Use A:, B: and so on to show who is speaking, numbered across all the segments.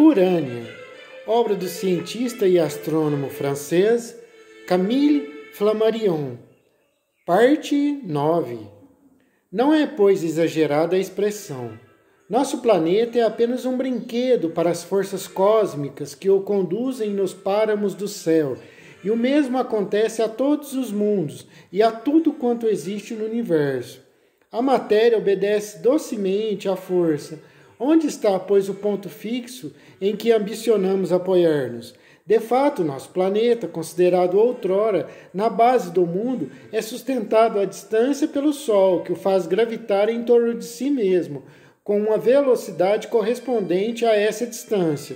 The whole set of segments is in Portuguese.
A: Urânia, obra do cientista e astrônomo francês Camille Flammarion. Parte 9. Não é, pois, exagerada a expressão. Nosso planeta é apenas um brinquedo para as forças cósmicas que o conduzem nos páramos do céu, e o mesmo acontece a todos os mundos e a tudo quanto existe no universo. A matéria obedece docemente à força. Onde está, pois, o ponto fixo em que ambicionamos apoiar-nos? De fato, nosso planeta, considerado outrora na base do mundo, é sustentado à distância pelo Sol, que o faz gravitar em torno de si mesmo, com uma velocidade correspondente a essa distância.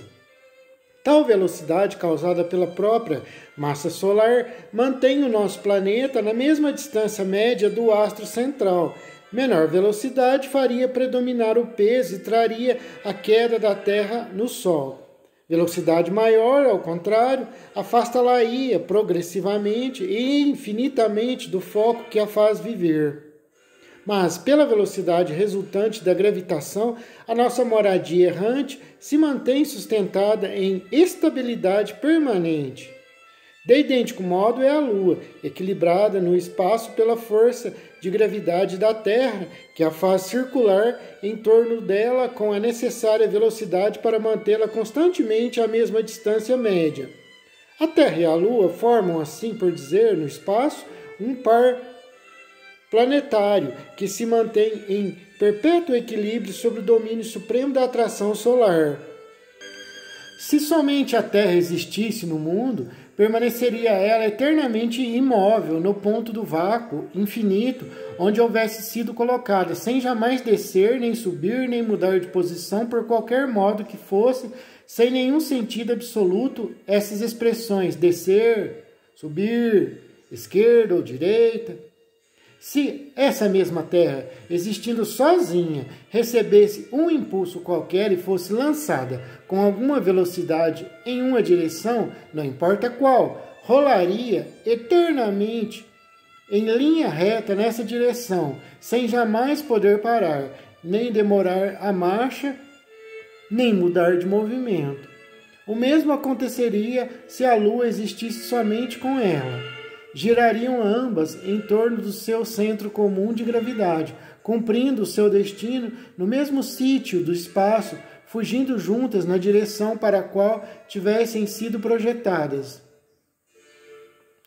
A: Tal velocidade, causada pela própria massa solar, mantém o nosso planeta na mesma distância média do astro central. Menor velocidade faria predominar o peso e traria a queda da Terra no Sol. Velocidade maior, ao contrário, afasta-la-ia progressivamente e infinitamente do foco que a faz viver. Mas, pela velocidade resultante da gravitação, a nossa moradia errante se mantém sustentada em estabilidade permanente. De idêntico modo é a Lua, equilibrada no espaço pela força de gravidade da Terra, que a faz circular em torno dela com a necessária velocidade para mantê-la constantemente à mesma distância média. A Terra e a Lua formam, assim por dizer, no espaço, um par planetário que se mantém em perpétuo equilíbrio sob o domínio supremo da atração solar. Se somente a Terra existisse no mundo, permaneceria ela eternamente imóvel no ponto do vácuo infinito onde houvesse sido colocada, sem jamais descer, nem subir, nem mudar de posição por qualquer modo que fosse, sem nenhum sentido absoluto essas expressões descer, subir, esquerda ou direita. Se essa mesma Terra, existindo sozinha, recebesse um impulso qualquer e fosse lançada com alguma velocidade em uma direção, não importa qual, rolaria eternamente em linha reta nessa direção, sem jamais poder parar, nem demorar a marcha, nem mudar de movimento. O mesmo aconteceria se a Lua existisse somente com ela. Girariam ambas em torno do seu centro comum de gravidade, cumprindo o seu destino no mesmo sítio do espaço, fugindo juntas na direção para a qual tivessem sido projetadas.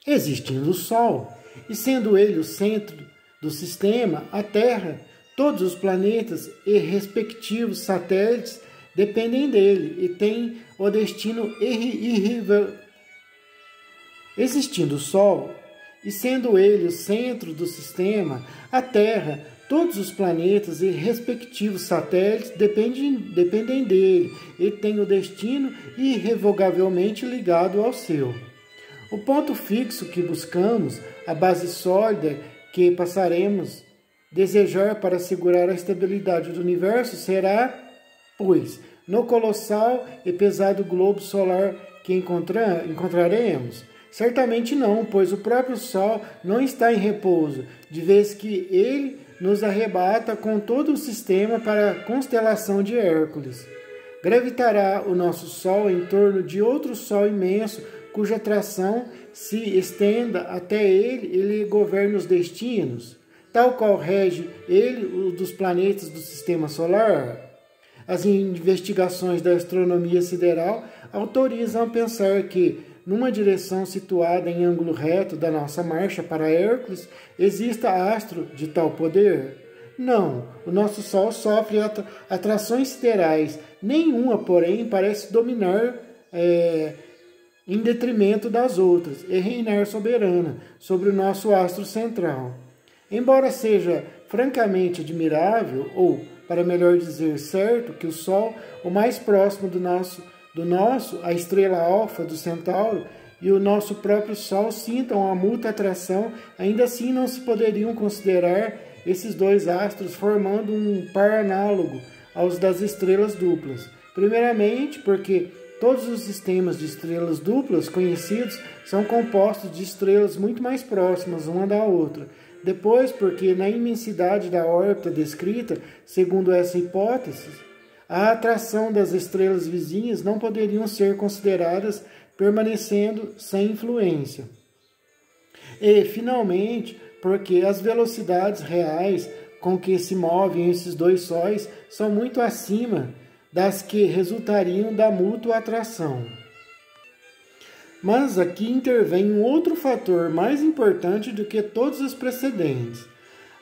A: Existindo o Sol, e sendo ele o centro do sistema, a Terra, todos os planetas e respectivos satélites dependem dele e têm o destino irreversível. Existindo o Sol, e sendo ele o centro do sistema, a Terra, todos os planetas e respectivos satélites dependem dele e têm o destino irrevogavelmente ligado ao seu. O ponto fixo que buscamos, a base sólida que passaremos desejar para assegurar a estabilidade do universo será, pois, no colossal e pesado globo solar que encontraremos. Certamente não, pois o próprio Sol não está em repouso, de vez que ele nos arrebata com todo o sistema para a constelação de Hércules. Gravitará o nosso Sol em torno de outro Sol imenso, cuja atração se estenda até ele e lhe governa os destinos, tal qual rege ele o dos planetas do sistema solar. As investigações da astronomia sideral autorizam a pensar que, numa direção situada em ângulo reto da nossa marcha para Hércules, exista astro de tal poder? Não, o nosso Sol sofre atrações siderais, nenhuma, porém, parece dominar em detrimento das outras e reinar soberana sobre o nosso astro central. Embora seja francamente admirável, ou, para melhor dizer, certo, que o Sol, o mais próximo do nosso, a estrela alfa do Centauro, e o nosso próprio Sol sintam a mútua atração, ainda assim não se poderiam considerar esses dois astros formando um par análogo aos das estrelas duplas. Primeiramente, porque todos os sistemas de estrelas duplas conhecidos são compostos de estrelas muito mais próximas uma da outra. Depois, porque na imensidade da órbita descrita, segundo essa hipótese, a atração das estrelas vizinhas não poderiam ser consideradas permanecendo sem influência. E, finalmente, porque as velocidades reais com que se movem esses dois sóis são muito acima das que resultariam da mútua atração. Mas aqui intervém um outro fator mais importante do que todos os precedentes.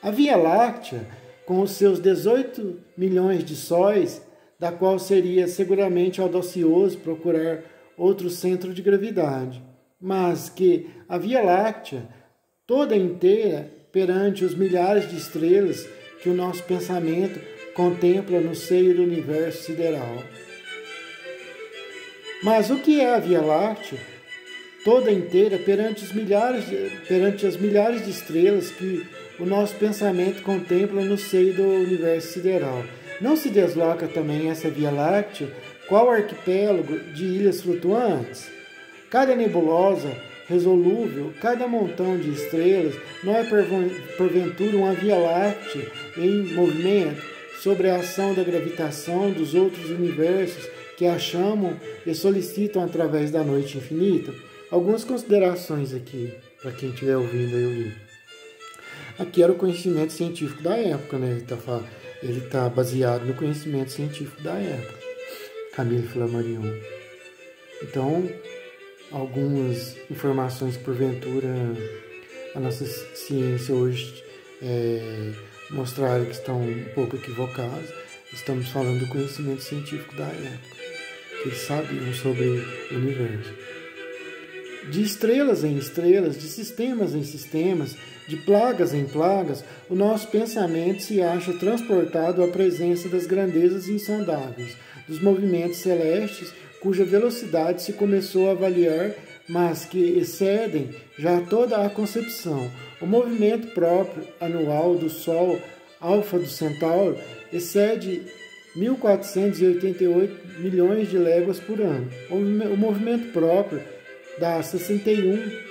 A: A Via Láctea, com os seus 18 milhões de sóis, da qual seria seguramente audacioso procurar outro centro de gravidade, mas que a Via Láctea, toda inteira, perante os milhares de estrelas que o nosso pensamento contempla no seio do universo sideral. Mas o que é a Via Láctea? Toda inteira perante as milhares de estrelas que o nosso pensamento contempla no seio do universo sideral. Não se desloca também essa Via Láctea qual arquipélago de ilhas flutuantes? Cada nebulosa resolúvel, cada montão de estrelas, não é porventura uma Via Láctea em movimento sobre a ação da gravitação dos outros universos que a chamam e solicitam através da noite infinita? Algumas considerações aqui, para quem estiver ouvindo aí o livro. Aqui era o conhecimento científico da época, né? Ele está baseado no conhecimento científico da época. Camille Flammarion. Então, algumas informações que porventura a nossa ciência hoje mostraram que estão um pouco equivocadas. Estamos falando do conhecimento científico da época, que eles sabiam sobre o universo. De estrelas em estrelas, de sistemas em sistemas, de plagas em plagas, o nosso pensamento se acha transportado à presença das grandezas insondáveis, dos movimentos celestes cuja velocidade se começou a avaliar, mas que excedem já toda a concepção. O movimento próprio anual do Sol, Alfa do Centauro, excede 1.488 milhões de léguas por ano. O movimento próprio da 61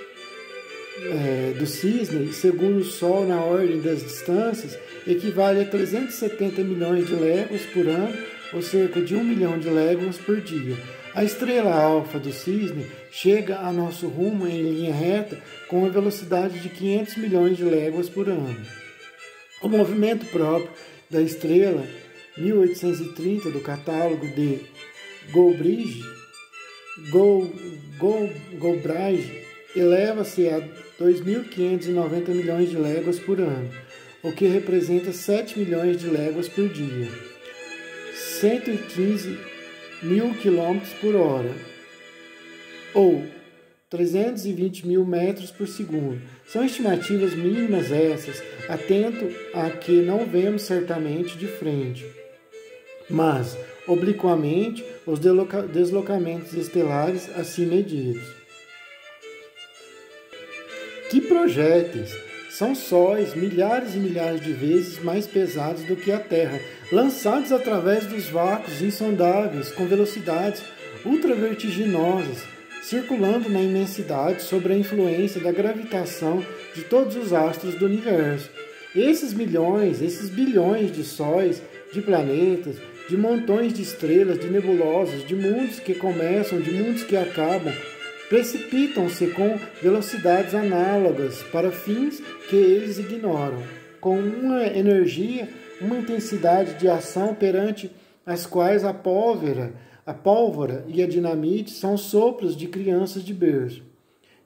A: do Cisne, segundo o Sol na ordem das distâncias, equivale a 370 milhões de léguas por ano, ou cerca de 1 milhão de léguas por dia. A estrela alfa do Cisne chega a nosso rumo em linha reta com uma velocidade de 500 milhões de léguas por ano. O movimento próprio da estrela 1830 do catálogo de Goldbridge eleva-se a 2.590 milhões de léguas por ano, o que representa 7 milhões de léguas por dia, 115 mil quilômetros por hora, ou 320 mil metros por segundo. São estimativas mínimas essas, atento a que não vemos certamente de frente, mas obliquamente os deslocamentos estelares assim medidos. Que projéteis! São sóis milhares e milhares de vezes mais pesados do que a Terra, lançados através dos vácuos insondáveis com velocidades ultravertiginosas, circulando na imensidade sob a influência da gravitação de todos os astros do universo. Esses milhões, esses bilhões de sóis, de planetas, de montões de estrelas, de nebulosas, de mundos que começam, de mundos que acabam, precipitam-se com velocidades análogas para fins que eles ignoram, com uma energia, uma intensidade de ação perante as quais a pólvora e a dinamite são sopros de crianças de berço.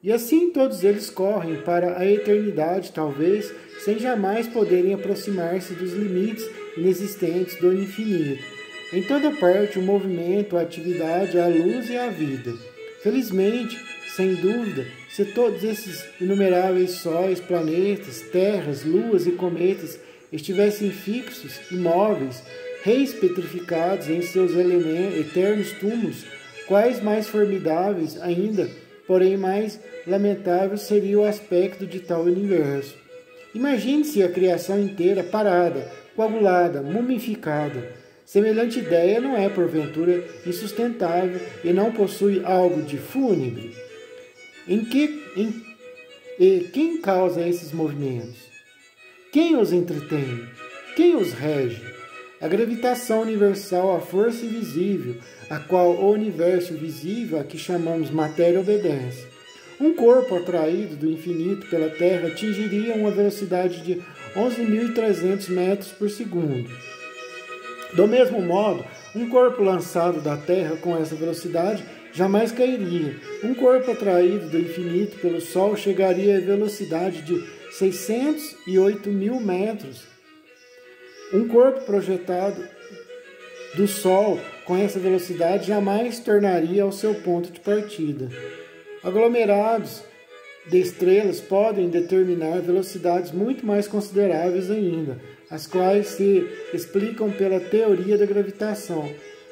A: E assim todos eles correm para a eternidade, talvez, sem jamais poderem aproximar-se dos limites inexistentes do infinito. Em toda parte o movimento, a atividade, a luz e a vida. Felizmente, sem dúvida, se todos esses inumeráveis sóis, planetas, terras, luas e cometas estivessem fixos, imóveis, reis petrificados em seus eternos túmulos, quais mais formidáveis ainda, porém mais lamentável seria o aspecto de tal universo. Imagine-se a criação inteira parada, coagulada, mumificada. Semelhante ideia não é, porventura, insustentável e não possui algo de fúnebre? Quem causa esses movimentos? Quem os entretém? Quem os rege? A gravitação universal, a força invisível, a qual o universo visível, a que chamamos matéria, obedece. Um corpo atraído do infinito pela Terra atingiria uma velocidade de 11.300 metros por segundo. Do mesmo modo, um corpo lançado da Terra com essa velocidade jamais cairia. Um corpo atraído do infinito pelo Sol chegaria à velocidade de 608.000 metros. Um corpo projetado do Sol com essa velocidade jamais tornaria ao seu ponto de partida. Aglomerados de estrelas podem determinar velocidades muito mais consideráveis ainda, as quais se explicam pela teoria da gravitação.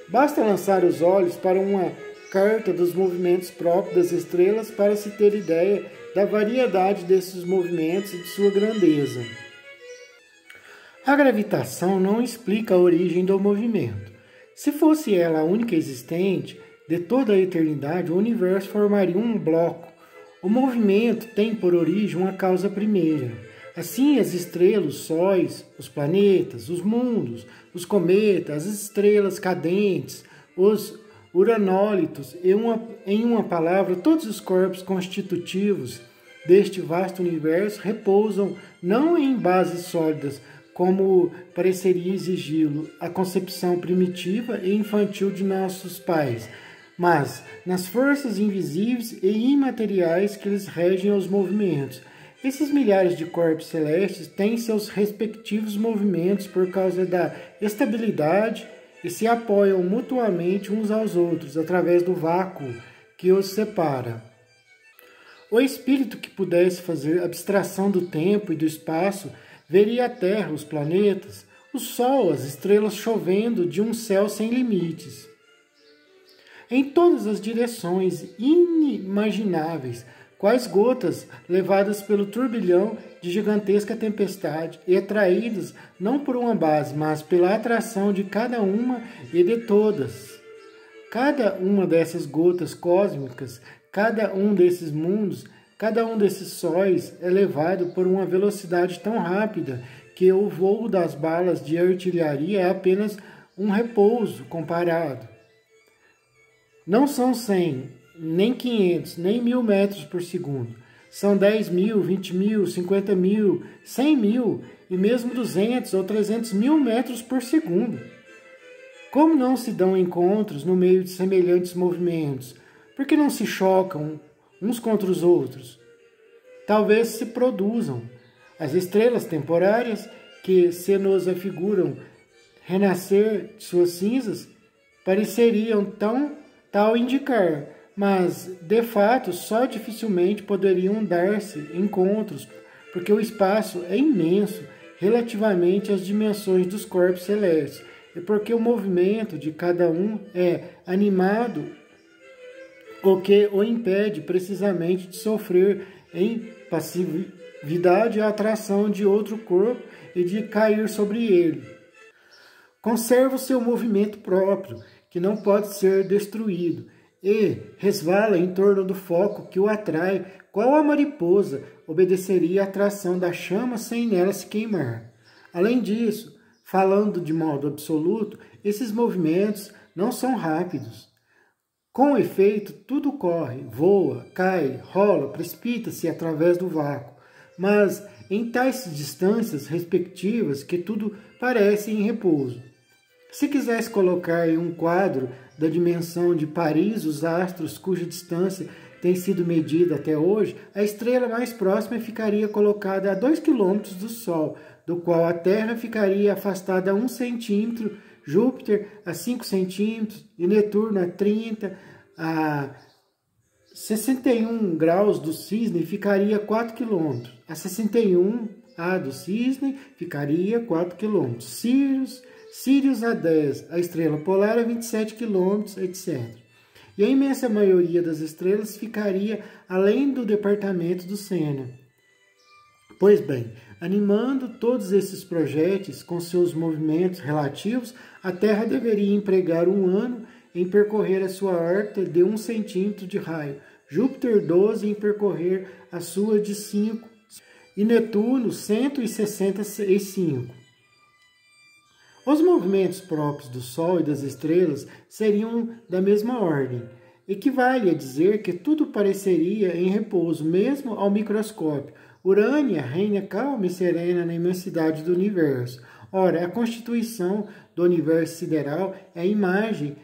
A: Basta lançar os olhos para uma carta dos movimentos próprios das estrelas para se ter ideia da variedade desses movimentos e de sua grandeza. A gravitação não explica a origem do movimento. Se fosse ela a única existente de toda a eternidade, o universo formaria um bloco. O movimento tem por origem uma causa primeira. Assim, as estrelas, os sóis, os planetas, os mundos, os cometas, as estrelas cadentes, os uranólitos, em uma palavra, todos os corpos constitutivos deste vasto universo repousam não em bases sólidas, como pareceria exigi-lo a concepção primitiva e infantil de nossos pais, mas nas forças invisíveis e imateriais que lhes regem os movimentos. Esses milhares de corpos celestes têm seus respectivos movimentos por causa da estabilidade e se apoiam mutuamente uns aos outros através do vácuo que os separa. O espírito que pudesse fazer abstração do tempo e do espaço veria a Terra, os planetas, o Sol, as estrelas chovendo de um céu sem limites. Em todas as direções inimagináveis, quais gotas levadas pelo turbilhão de gigantesca tempestade e atraídas não por uma base, mas pela atração de cada uma e de todas. Cada uma dessas gotas cósmicas, cada um desses mundos, cada um desses sóis é levado por uma velocidade tão rápida que o voo das balas de artilharia é apenas um repouso comparado. Não são 100, nem 500, nem 1.000 metros por segundo. São 10.000, 20.000, 50.000, 100.000 e mesmo 200 ou 300.000 metros por segundo. Como não se dão encontros no meio de semelhantes movimentos? Por que não se chocam uns contra os outros? Talvez se produzam. As estrelas temporárias, que se nos afiguram renascer de suas cinzas, pareceriam tal indicar, mas, de fato, só dificilmente poderiam dar-se encontros, porque o espaço é imenso relativamente às dimensões dos corpos celestes, e porque o movimento de cada um é animado, o que o impede precisamente de sofrer em passividade a atração de outro corpo e de cair sobre ele. Conserva o seu movimento próprio, que não pode ser destruído, e resvala em torno do foco que o atrai, qual a mariposa obedeceria à atração da chama sem nela se queimar. Além disso, falando de modo absoluto, esses movimentos não são rápidos. Com efeito, tudo corre, voa, cai, rola, precipita-se através do vácuo, mas em tais distâncias respectivas que tudo parece em repouso. Se quisesse colocar em um quadro da dimensão de Paris os astros cuja distância tem sido medida até hoje, a estrela mais próxima ficaria colocada a 2 quilômetros do Sol, do qual a Terra ficaria afastada a 1 centímetro, Júpiter a 5 centímetros e Netuno a 30, a 61 graus do Cisne ficaria 4 quilômetros, a 61 do Cisne ficaria 4 quilômetros, Sirius a 10, a estrela polar a 27 km, etc. E a imensa maioria das estrelas ficaria além do departamento do Sena. Pois bem, animando todos esses projéteis com seus movimentos relativos, a Terra deveria empregar 1 ano em percorrer a sua órbita de 1 centímetro de raio, Júpiter 12 em percorrer a sua de 5 e Netuno 165. Os movimentos próprios do Sol e das estrelas seriam da mesma ordem. Equivale a dizer que tudo pareceria em repouso, mesmo ao microscópio. Urânia reina calma e serena na imensidade do universo. Ora, a constituição do universo sideral é a imagem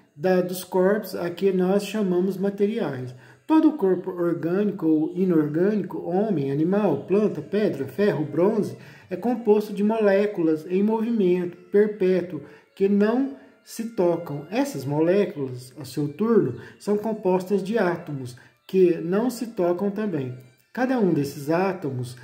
A: dos corpos a que nós chamamos materiais. Todo corpo orgânico ou inorgânico, homem, animal, planta, pedra, ferro, bronze, é composto de moléculas em movimento perpétuo que não se tocam. Essas moléculas, a seu turno, são compostas de átomos que não se tocam também. Cada um desses átomos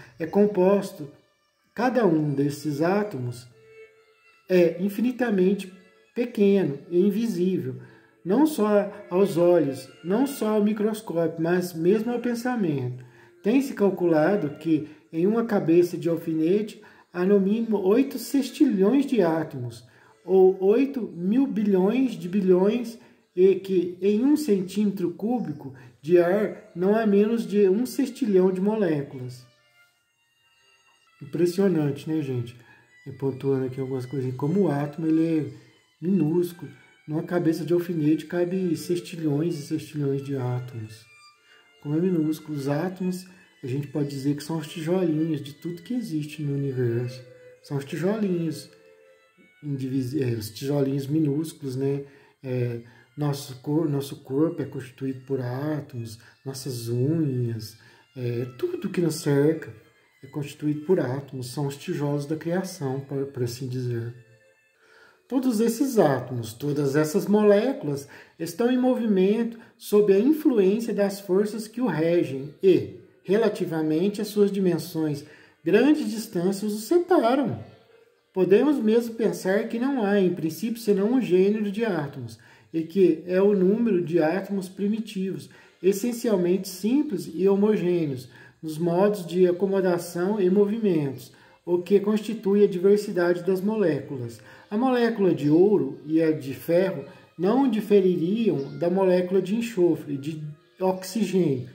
A: é infinitamente pequeno e invisível, não só aos olhos, não só ao microscópio, mas mesmo ao pensamento. Tem-se calculado que em uma cabeça de alfinete há no mínimo 8 sextilhões de átomos, ou 8.000 bilhões de bilhões, e que em 1 centímetro cúbico de ar não há menos de 1 sextilhão de moléculas. Impressionante, né, gente? Pontuando aqui algumas coisinhas. Como o átomo ele é minúsculo, numa cabeça de alfinete cabe sextilhões e sextilhões de átomos. Como é minúsculo, os átomos, a gente pode dizer que são os tijolinhos de tudo que existe no universo. São os tijolinhos, os tijolinhos minúsculos, né? Nosso corpo é constituído por átomos, nossas unhas, tudo que nos cerca é constituído por átomos, são os tijolos da criação, por assim dizer. Todos esses átomos, todas essas moléculas estão em movimento sob a influência das forças que o regem e, relativamente às suas dimensões, grandes distâncias os separam. Podemos mesmo pensar que não há, em princípio, senão um gênero de átomos, e que é o número de átomos primitivos, essencialmente simples e homogêneos, nos modos de acomodação e movimentos, o que constitui a diversidade das moléculas. A molécula de ouro e a de ferro não difeririam da molécula de enxofre, de oxigênio,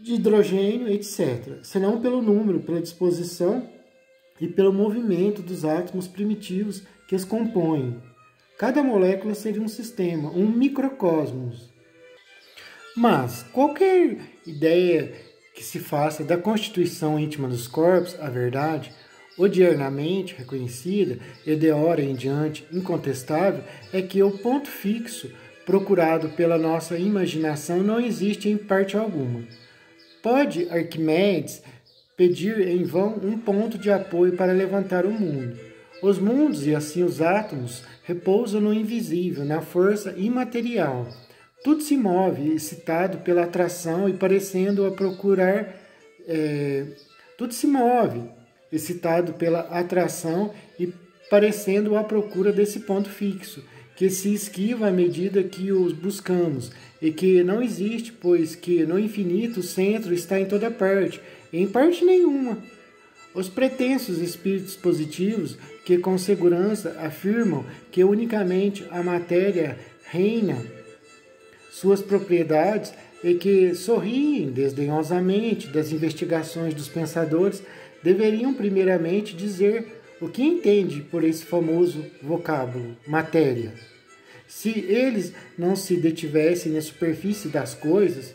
A: de hidrogênio, etc., senão pelo número, pela disposição e pelo movimento dos átomos primitivos que as compõem. Cada molécula seria um sistema, um microcosmos. Mas qualquer ideia que se faça da constituição íntima dos corpos, a verdade, odiernamente reconhecida e de hora em diante incontestável, é que o ponto fixo procurado pela nossa imaginação não existe em parte alguma. Pode Arquimedes pedir em vão um ponto de apoio para levantar o mundo. Os mundos e assim os átomos repousam no invisível, na força imaterial. Tudo se move, excitado pela atração e parecendo a procurar. Tudo se move, excitado pela atração e parecendo à procura desse ponto fixo, que se esquiva à medida que os buscamos, e que não existe, pois que no infinito o centro está em toda parte, e em parte nenhuma. Os pretensos espíritos positivos, que com segurança afirmam que unicamente a matéria reina suas propriedades e que sorriem desdenhosamente das investigações dos pensadores, deveriam primeiramente dizer o que entende por esse famoso vocábulo, matéria. Se eles não se detivessem na superfície das coisas,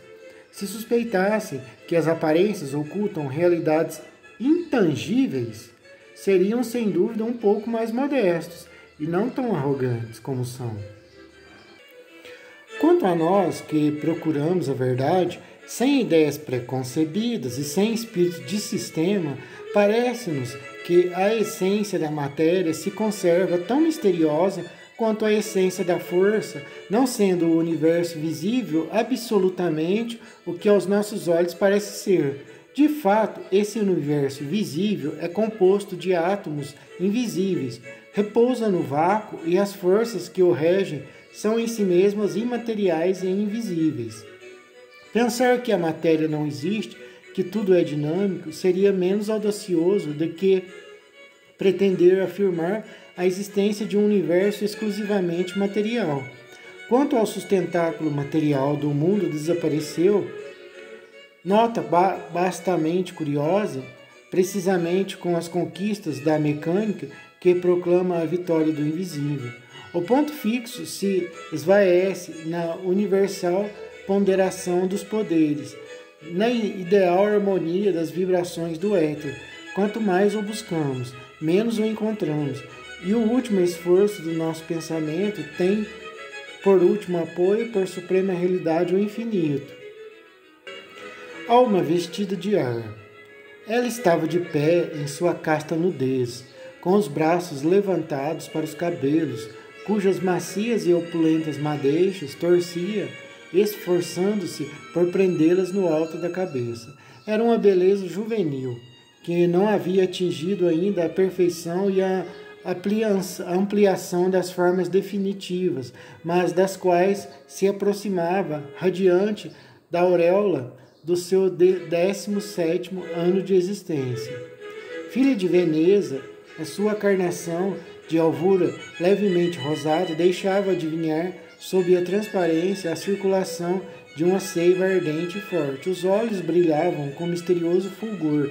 A: se suspeitassem que as aparências ocultam realidades intangíveis, seriam sem dúvida um pouco mais modestos e não tão arrogantes como são. Quanto a nós que procuramos a verdade, sem ideias preconcebidas e sem espírito de sistema, parece-nos que a essência da matéria se conserva tão misteriosa quanto a essência da força, não sendo o universo visível absolutamente o que aos nossos olhos parece ser. De fato, esse universo visível é composto de átomos invisíveis, repousa no vácuo e as forças que o regem são em si mesmas imateriais e invisíveis. Pensar que a matéria não existe, que tudo é dinâmico, seria menos audacioso do que pretender afirmar a existência de um universo exclusivamente material. Quanto ao sustentáculo material do mundo desapareceu, nota bastante curiosa, precisamente com as conquistas da mecânica, que proclama a vitória do invisível. O ponto fixo se esvaece na universal ponderação dos poderes, na ideal harmonia das vibrações do éter. Quanto mais o buscamos, menos o encontramos. E o último esforço do nosso pensamento tem, por último apoio, por suprema realidade, o infinito. Alma vestida de ar. Ela estava de pé em sua casta nudez, com os braços levantados para os cabelos, cujas macias e opulentas madeixas torcia, esforçando-se por prendê-las no alto da cabeça. Era uma beleza juvenil, que não havia atingido ainda a perfeição e a ampliação das formas definitivas, mas das quais se aproximava, radiante da auréola do seu 17º ano de existência. Filha de Veneza, a sua carnação de alvura levemente rosada deixava adivinhar, sob a transparência, a circulação de uma seiva ardente e forte. Os olhos brilhavam com misterioso fulgor,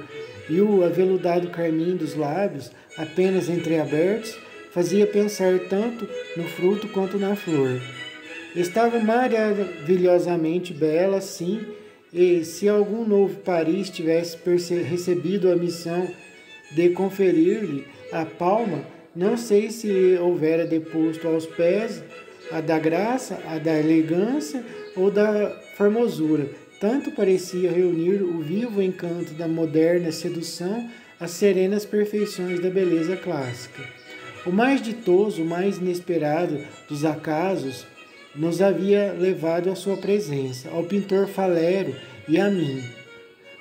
A: e o aveludado carmim dos lábios, apenas entreabertos, fazia pensar tanto no fruto quanto na flor. Estava maravilhosamente bela, sim, e se algum novo Paris tivesse recebido a missão de conferir-lhe a palma, não sei se houvera deposto aos pés a da graça, a da elegância ou da formosura. Tanto parecia reunir o vivo encanto da moderna sedução às serenas perfeições da beleza clássica. O mais ditoso, o mais inesperado dos acasos nos havia levado à sua presença, ao pintor Falero e a mim.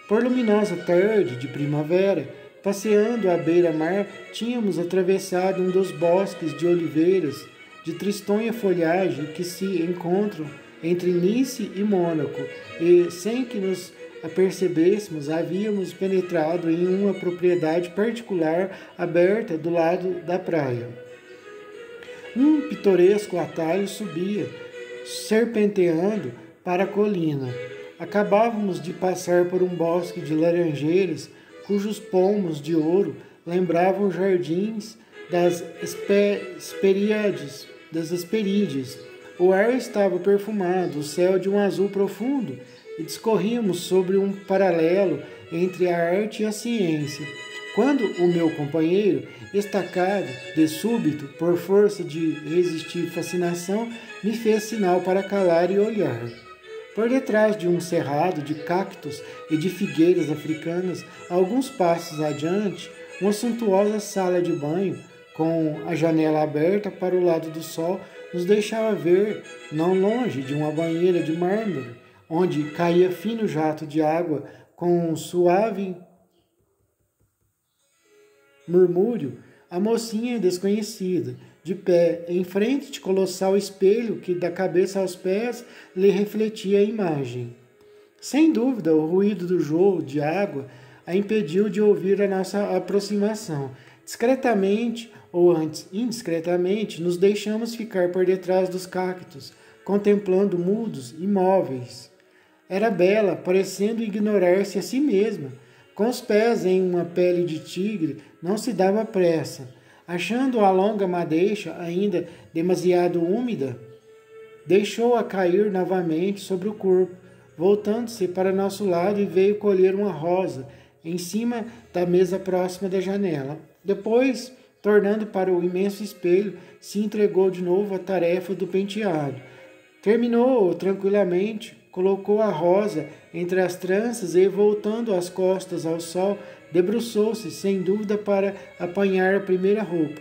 A: Por luminosa tarde de primavera, passeando à beira-mar, tínhamos atravessado um dos bosques de oliveiras de tristonha folhagem que se encontram entre Nice e Mônaco, e, sem que nos apercebêssemos, havíamos penetrado em uma propriedade particular aberta do lado da praia. Um pitoresco atalho subia, serpenteando para a colina. Acabávamos de passar por um bosque de laranjeiras, cujos pomos de ouro lembravam jardins das Hesperides. O ar estava perfumado, o céu de um azul profundo, e discorríamos sobre um paralelo entre a arte e a ciência, quando o meu companheiro, estacado de súbito por força de resistir fascinação, me fez sinal para calar e olhar. Por detrás de um cerrado de cactos e de figueiras africanas, a alguns passos adiante, uma suntuosa sala de banho, com a janela aberta para o lado do sol, nos deixava ver, não longe de uma banheira de mármore, onde caía fino jato de água com um suave murmúrio, a mocinha desconhecida, de pé, em frente de colossal espelho que, da cabeça aos pés, lhe refletia a imagem. Sem dúvida, o ruído do jogo de água a impediu de ouvir a nossa aproximação. Discretamente, ou antes indiscretamente, nos deixamos ficar por detrás dos cactos, contemplando mudos, imóveis. Era bela, parecendo ignorar-se a si mesma. Com os pés em uma pele de tigre, não se dava pressa. Achando a longa madeixa ainda demasiado úmida, deixou-a cair novamente sobre o corpo, voltando-se para nosso lado e veio colher uma rosa em cima da mesa próxima da janela. Depois, tornando para o imenso espelho, se entregou de novo à tarefa do penteado. Terminou tranquilamente, colocou a rosa entre as tranças e, voltando as costas ao sol, debruçou-se, sem dúvida, para apanhar a primeira roupa.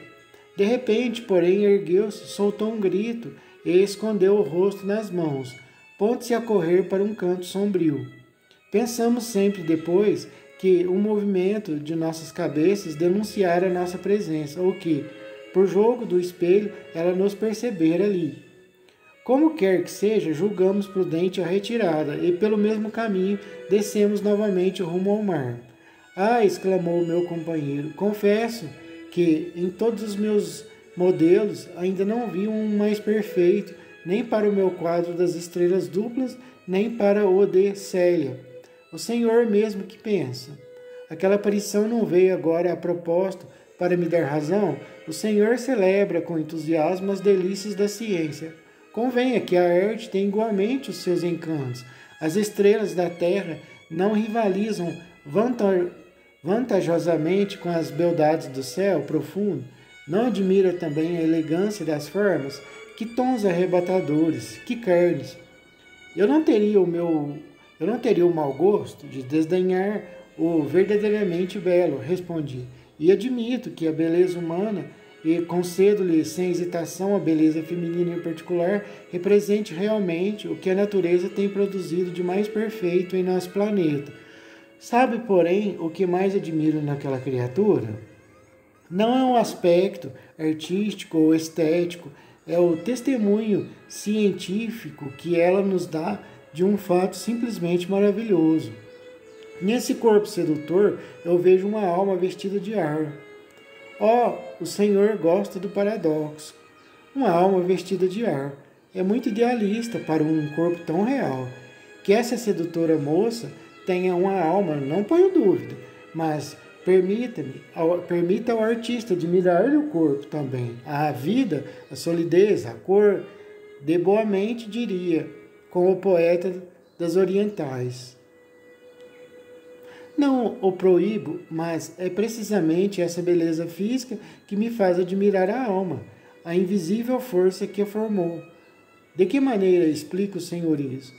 A: De repente, porém, ergueu-se, soltou um grito e escondeu o rosto nas mãos, pondo-se a correr para um canto sombrio. Pensamos sempre depois que o movimento de nossas cabeças denunciara a nossa presença, ou que, por jogo do espelho, ela nos percebera ali. Como quer que seja, julgamos prudente a retirada, e pelo mesmo caminho descemos novamente rumo ao mar. Ah, exclamou meu companheiro, confesso que em todos os meus modelos ainda não vi um mais perfeito, nem para o meu quadro das estrelas duplas, nem para o de Célia. O Senhor mesmo que pensa. Aquela aparição não veio agora a propósito para me dar razão, o Senhor celebra com entusiasmo as delícias da ciência. Convenha que a arte tem igualmente os seus encantos. As estrelas da terra não rivalizam vantajosamente com as beldades do céu profundo. Não admira também a elegância das formas? Que tons arrebatadores, que carnes! Eu não teria o mau gosto de desdenhar o verdadeiramente belo, respondi, e admito que a beleza humana, e concedo-lhe sem hesitação a beleza feminina em particular, represente realmente o que a natureza tem produzido de mais perfeito em nosso planeta. Sabe, porém, o que mais admiro naquela criatura? Não é um aspecto artístico ou estético, é o testemunho científico que ela nos dá de um fato simplesmente maravilhoso. Nesse corpo sedutor, eu vejo uma alma vestida de ar. Oh, o Senhor gosta do paradoxo. Uma alma vestida de ar. É muito idealista para um corpo tão real. Que essa sedutora moça tenha uma alma, não ponho dúvida, mas permita ao artista admirar-lhe o corpo também. A vida, a solidez, a cor, de boamente diria, com o poeta das orientais. Não o proíbo, mas é precisamente essa beleza física que me faz admirar a alma, a invisível força que a formou. De que maneira explica o Senhor isso?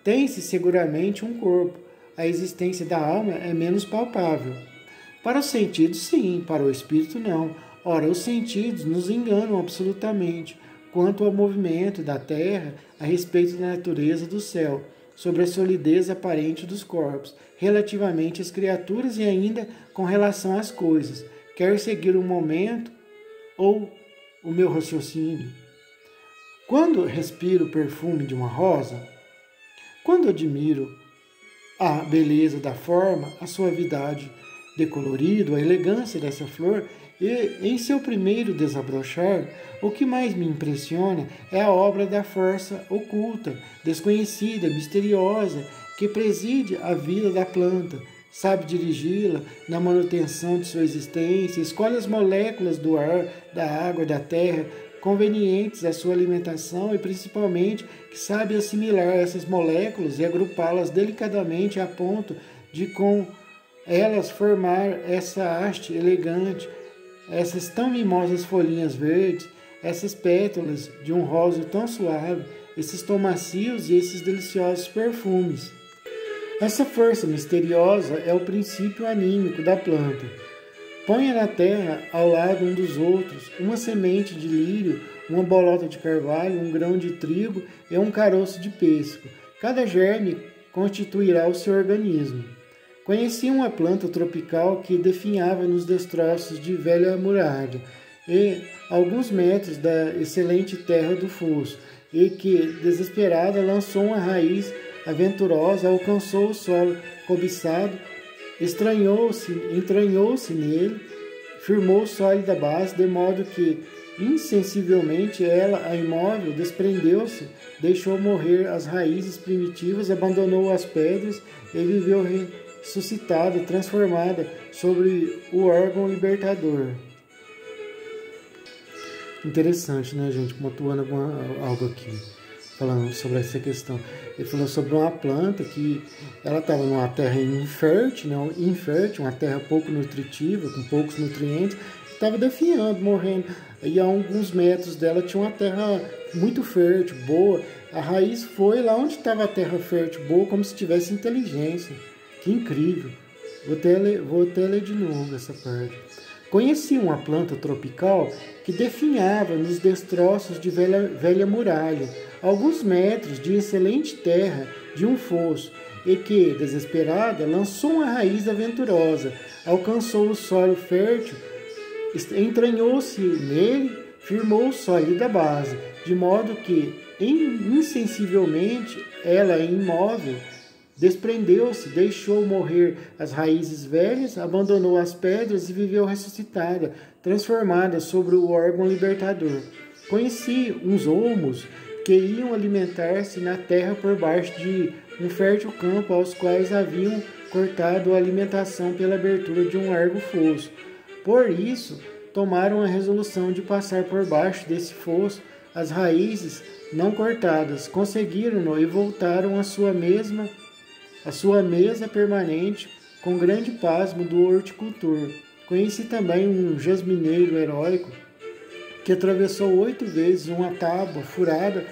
A: Tem-se seguramente um corpo, a existência da alma é menos palpável. Para os sentidos, sim, para o espírito, não. Ora, os sentidos nos enganam absolutamente quanto ao movimento da terra a respeito da natureza do céu, sobre a solidez aparente dos corpos, relativamente às criaturas e ainda com relação às coisas. Quer seguir um momento ou o meu raciocínio? Quando respiro o perfume de uma rosa, quando admiro a beleza da forma, a suavidade de colorido, a elegância dessa flor, e em seu primeiro desabrochar, o que mais me impressiona é a obra da força oculta, desconhecida, misteriosa, que preside a vida da planta, sabe dirigi-la na manutenção de sua existência, escolhe as moléculas do ar, da água, da terra, convenientes à sua alimentação e, principalmente, que sabe assimilar essas moléculas e agrupá-las delicadamente a ponto de, com elas, formar essa haste elegante, essas tão mimosas folhinhas verdes, essas pétalas de um rosa tão suave, esses tons macios e esses deliciosos perfumes. Essa força misteriosa é o princípio anímico da planta. Ponha na terra, ao lado um dos outros, uma semente de lírio, uma bolota de carvalho, um grão de trigo e um caroço de pêssego. Cada germe constituirá o seu organismo. Conheci uma planta tropical que definhava nos destroços de velha muralha e alguns metros da excelente terra do fosso, e que, desesperada, lançou uma raiz aventurosa, alcançou o solo cobiçado, entranhou-se nele, firmou sólida base, de modo que, insensivelmente, ela, a imóvel, desprendeu-se, deixou morrer as raízes primitivas, abandonou as pedras e viveu ressuscitada, transformada sobre o órgão libertador. Interessante, né, gente? Pontuando algo aqui, falando sobre essa questão. Ele falou sobre uma planta que ela estava numa terra infértil, né, uma terra pouco nutritiva, com poucos nutrientes, estava definhando, morrendo. E a alguns metros dela tinha uma terra muito fértil, boa. A raiz foi lá onde estava a terra fértil, boa, como se tivesse inteligência. Que incrível! Vou até ler de novo essa parte. Conheci uma planta tropical que definhava nos destroços de velha muralha, alguns metros de excelente terra de um fosso, e que, desesperada, lançou uma raiz aventurosa, alcançou o solo fértil, entranhou-se nele, firmou sólida base, de modo que, insensivelmente, ela, imóvel, desprendeu-se, deixou morrer as raízes velhas, abandonou as pedras e viveu ressuscitada, transformada sobre o órgão libertador. Conheci uns olmos que iam alimentar-se na terra por baixo de um fértil campo, aos quais haviam cortado a alimentação pela abertura de um largo fosso. Por isso, tomaram a resolução de passar por baixo desse fosso as raízes não cortadas, conseguiram-no e voltaram à sua mesa permanente com grande pasmo do horticultor. Conheci também um jasmineiro heróico que atravessou 8 vezes uma tábua furada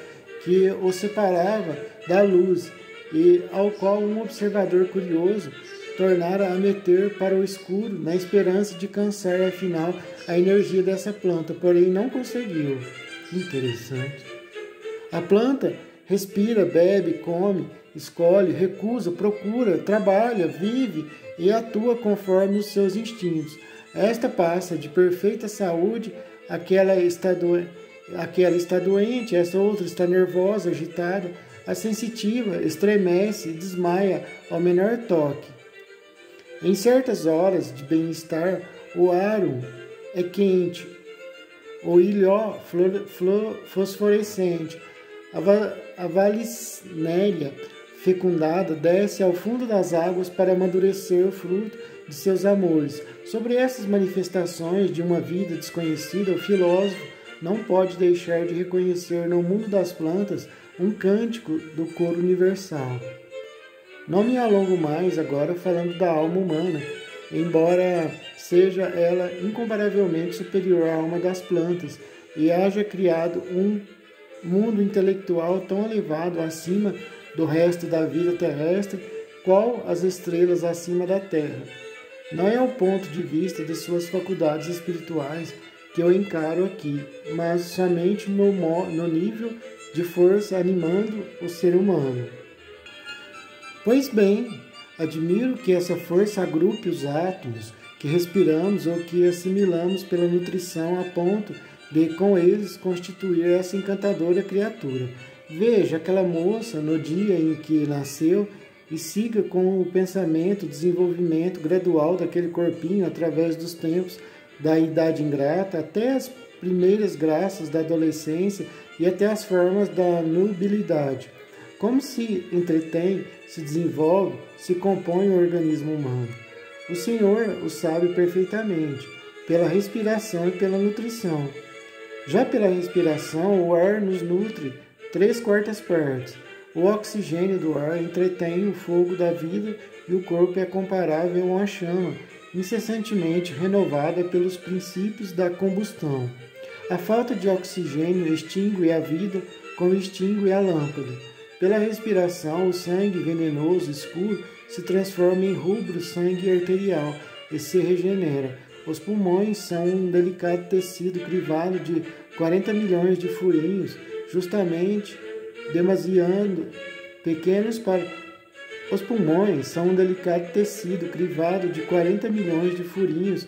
A: que o separava da luz e ao qual um observador curioso tornara a meter para o escuro na esperança de cansar afinal a energia dessa planta, porém não conseguiu. Interessante. A planta respira, bebe, come, escolhe, recusa, procura, trabalha, vive e atua conforme os seus instintos. Esta passa de perfeita saúde, aquela está doente, essa outra está nervosa, agitada, a sensitiva estremece e desmaia ao menor toque. Em certas horas de bem-estar, o aro é quente, o ilhó fosforescente, a valisnéria fecundada desce ao fundo das águas para amadurecer o fruto de seus amores. Sobre essas manifestações de uma vida desconhecida, o filósofo não pode deixar de reconhecer no mundo das plantas um cântico do coro universal. Não me alongo mais agora falando da alma humana, embora seja ela incomparavelmente superior à alma das plantas e haja criado um mundo intelectual tão elevado acima do resto da vida terrestre, qual as estrelas acima da terra. Não é o ponto de vista de suas faculdades espirituais que eu encaro aqui, mas somente no nível de força animando o ser humano. Pois bem, admiro que essa força agrupe os átomos que respiramos ou que assimilamos pela nutrição a ponto de com eles constituir essa encantadora criatura. Veja aquela moça no dia em que nasceu e siga com o pensamento o desenvolvimento gradual daquele corpinho através dos tempos da idade ingrata até as primeiras graças da adolescência e até as formas da nubilidade. Como se entretém, se desenvolve, se compõe o organismo humano. O Senhor o sabe perfeitamente, pela respiração e pela nutrição. Já pela respiração, o ar nos nutre 3/4 partes. O oxigênio do ar entretém o fogo da vida e o corpo é comparável a uma chama, incessantemente renovada pelos princípios da combustão. A falta de oxigênio extingue a vida como extingue a lâmpada. Pela respiração, o sangue venenoso escuro se transforma em rubro sangue arterial e se regenera. Os pulmões são um delicado tecido crivado de 40 milhões de furinhos, justamente demasiado pequenos para... Os pulmões são um delicado tecido crivado de 40 milhões de furinhos,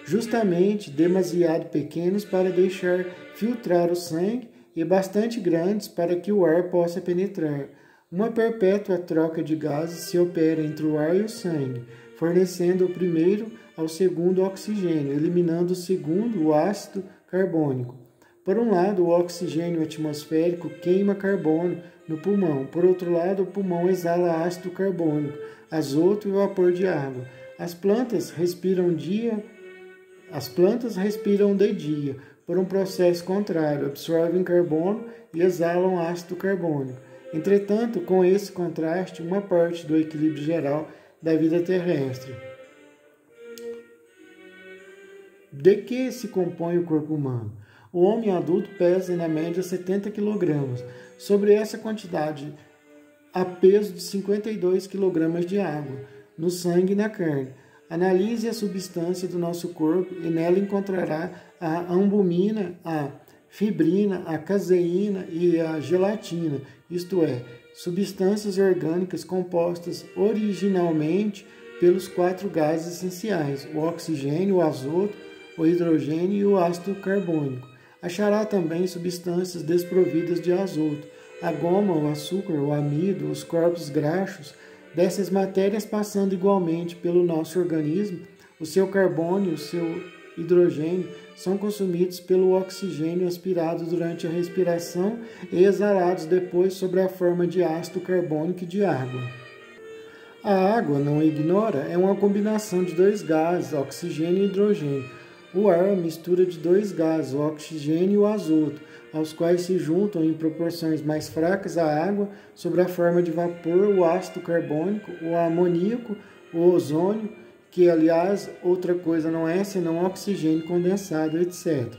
A: justamente demasiado pequenos para deixar filtrar o sangue e bastante grandes para que o ar possa penetrar. Uma perpétua troca de gases se opera entre o ar e o sangue, fornecendo o primeiro ao segundo oxigênio, eliminando o segundo, o ácido carbônico. Por um lado, o oxigênio atmosférico queima carbono no pulmão. Por outro lado, o pulmão exala ácido carbônico, azoto e vapor de água. As plantas respiram de dia, por um processo contrário, absorvem carbono e exalam ácido carbônico. Entretanto, com esse contraste, uma parte do equilíbrio geral da vida terrestre. De que se compõe o corpo humano? O homem adulto pesa na média 70 kg. Sobre essa quantidade, há peso de 52 kg de água, no sangue e na carne. Analise a substância do nosso corpo e nela encontrará a albumina, a fibrina, a caseína e a gelatina, isto é, substâncias orgânicas compostas originalmente pelos 4 gases essenciais, o oxigênio, o azoto, o hidrogênio e o ácido carbônico. Achará também substâncias desprovidas de azoto, a goma, o açúcar, o amido, os corpos graxos. Dessas matérias passando igualmente pelo nosso organismo, o seu carbono e o seu hidrogênio são consumidos pelo oxigênio aspirado durante a respiração e exalados depois sob a forma de ácido carbônico e de água. A água, não ignora, é uma combinação de 2 gases, oxigênio e hidrogênio. O ar é a mistura de dois gases, o oxigênio e o azoto, aos quais se juntam em proporções mais fracas a água, sob a forma de vapor, o ácido carbônico, o amoníaco, o ozônio, que, aliás, outra coisa não é senão oxigênio condensado, etc.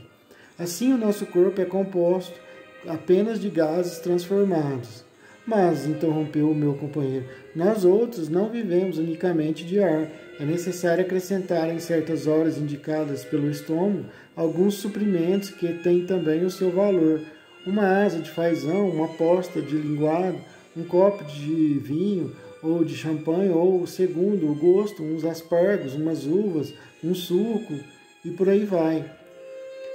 A: Assim, o nosso corpo é composto apenas de gases transformados. Mas, interrompeu o meu companheiro, nós outros não vivemos unicamente de ar. É necessário acrescentar em certas horas indicadas pelo estômago alguns suprimentos que têm também o seu valor. Uma asa de fazão, uma posta de linguado, um copo de vinho ou de champanhe, ou, segundo o gosto, uns aspargos, umas uvas, um suco e por aí vai.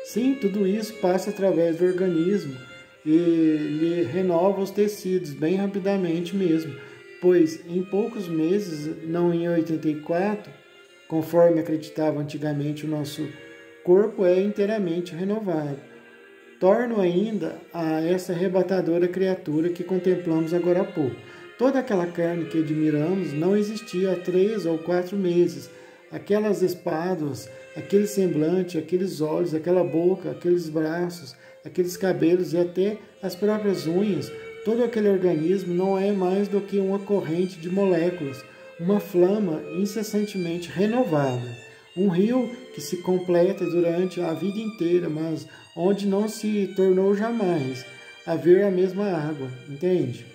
A: Sim, tudo isso passa através do organismo e lhe renova os tecidos bem rapidamente mesmo, pois em poucos meses, não em 84, conforme acreditava antigamente, o nosso corpo é inteiramente renovado. Torno ainda a essa arrebatadora criatura que contemplamos agora há pouco. Toda aquela carne que admiramos não existia há 3 ou 4 meses. Aquelas espáduas, aquele semblante, aqueles olhos, aquela boca, aqueles braços, aqueles cabelos e até as próprias unhas, todo aquele organismo não é mais do que uma corrente de moléculas, uma flama incessantemente renovada. Um rio que se completa durante a vida inteira, mas onde não se tornou jamais a ver a mesma água, entende?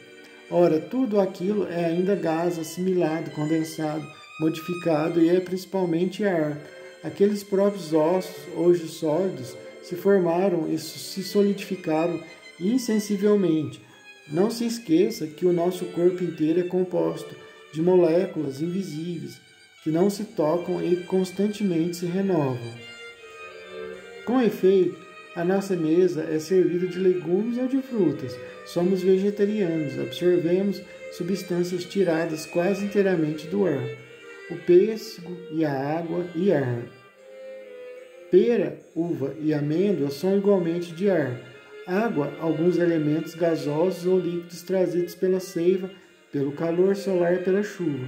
A: Ora, tudo aquilo é ainda gás assimilado, condensado, modificado e é principalmente ar. Aqueles próprios ossos, hoje sólidos, se formaram e se solidificaram insensivelmente. Não se esqueça que o nosso corpo inteiro é composto de moléculas invisíveis, que não se tocam e constantemente se renovam. Com efeito, a nossa mesa é servida de legumes ou de frutas. Somos vegetarianos, absorvemos substâncias tiradas quase inteiramente do ar. O pêssego e a água e ar. Pera, uva e amêndoa são igualmente de ar. Água, alguns elementos gasosos ou líquidos trazidos pela seiva, pelo calor solar e pela chuva.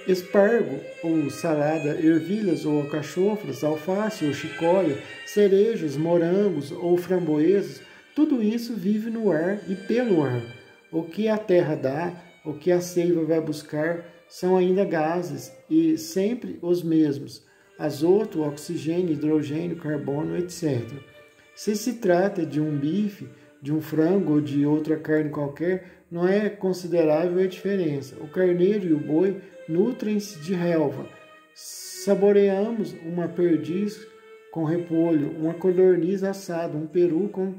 A: Espargo ou salada, ervilhas ou alcachofras, alface ou chicória, cerejas, morangos ou framboesas, tudo isso vive no ar e pelo ar. O que a terra dá, o que a seiva vai buscar, são ainda gases e sempre os mesmos: azoto, oxigênio, hidrogênio, carbono, etc. Se se trata de um bife, de um frango ou de outra carne qualquer, não é considerável a diferença. O carneiro e o boi nutrem-se de relva. Saboreamos uma perdiz com repolho, uma codorniz assada, um peru com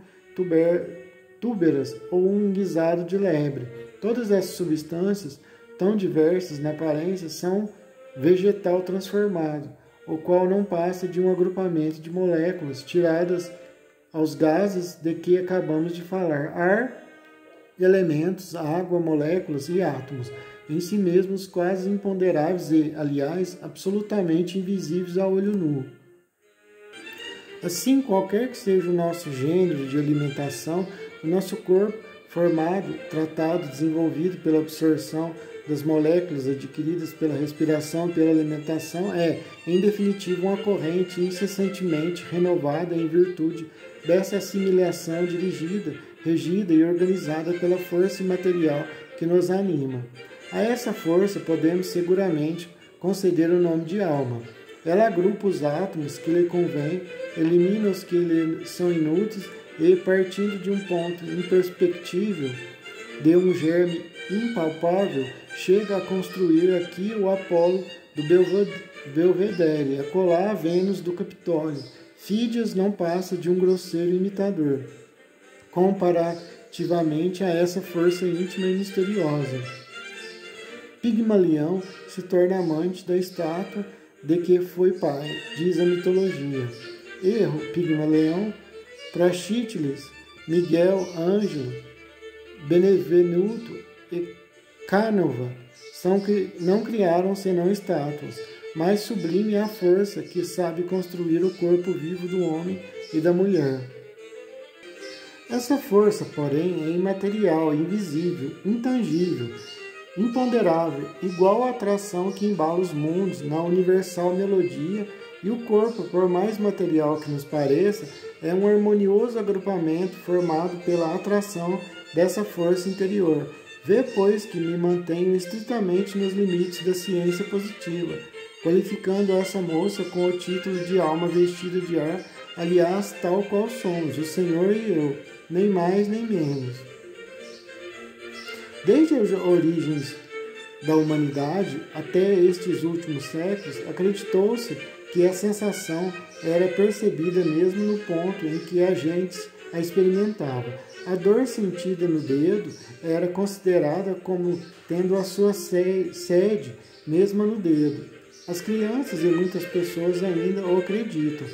A: túberas ou um guisado de lebre. Todas essas substâncias, tão diversas na aparência, são vegetal transformado, o qual não passa de um agrupamento de moléculas tiradas aos gases de que acabamos de falar: ar, elementos, água, moléculas e átomos, em si mesmos quase imponderáveis e, aliás, absolutamente invisíveis a olho nu. Assim, qualquer que seja o nosso gênero de alimentação, o nosso corpo, formado, tratado, desenvolvido pela absorção das moléculas adquiridas pela respiração e pela alimentação, é, em definitivo, uma corrente incessantemente renovada em virtude dessa assimilação dirigida, regida e organizada pela força imaterial que nos anima. A essa força podemos seguramente conceder o nome de alma. Ela agrupa os átomos que lhe convém, elimina os que lhe são inúteis e, partindo de um ponto imperceptível, de um germe impalpável, chega a construir aqui o Apolo do Belvedere, acolá a Vênus do Capitólio. Fídias não passa de um grosseiro imitador, comparativamente a essa força íntima e misteriosa. Pigmalião se torna amante da estátua de que foi pai, diz a mitologia. Erro, Pigmalião, Praxíteles, Miguel Ângelo, Benevenuto e Cânova não criaram senão estátuas. Mais sublime é a força que sabe construir o corpo vivo do homem e da mulher. Essa força, porém, é imaterial, invisível, intangível, imponderável, igual à atração que embala os mundos na universal melodia E o corpo, por mais material que nos pareça, é um harmonioso agrupamento formado pela atração dessa força interior. Vê, pois, que me mantenho estritamente nos limites da ciência positiva, qualificando essa moça com o título de alma vestida de ar, aliás, tal qual somos, o Senhor e eu, nem mais nem menos. Desde as origens da humanidade até estes últimos séculos, acreditou-se que a sensação era percebida mesmo no ponto em que a gente a experimentava. A dor sentida no dedo era considerada como tendo a sua sede mesma no dedo. As crianças e muitas pessoas ainda o acreditam.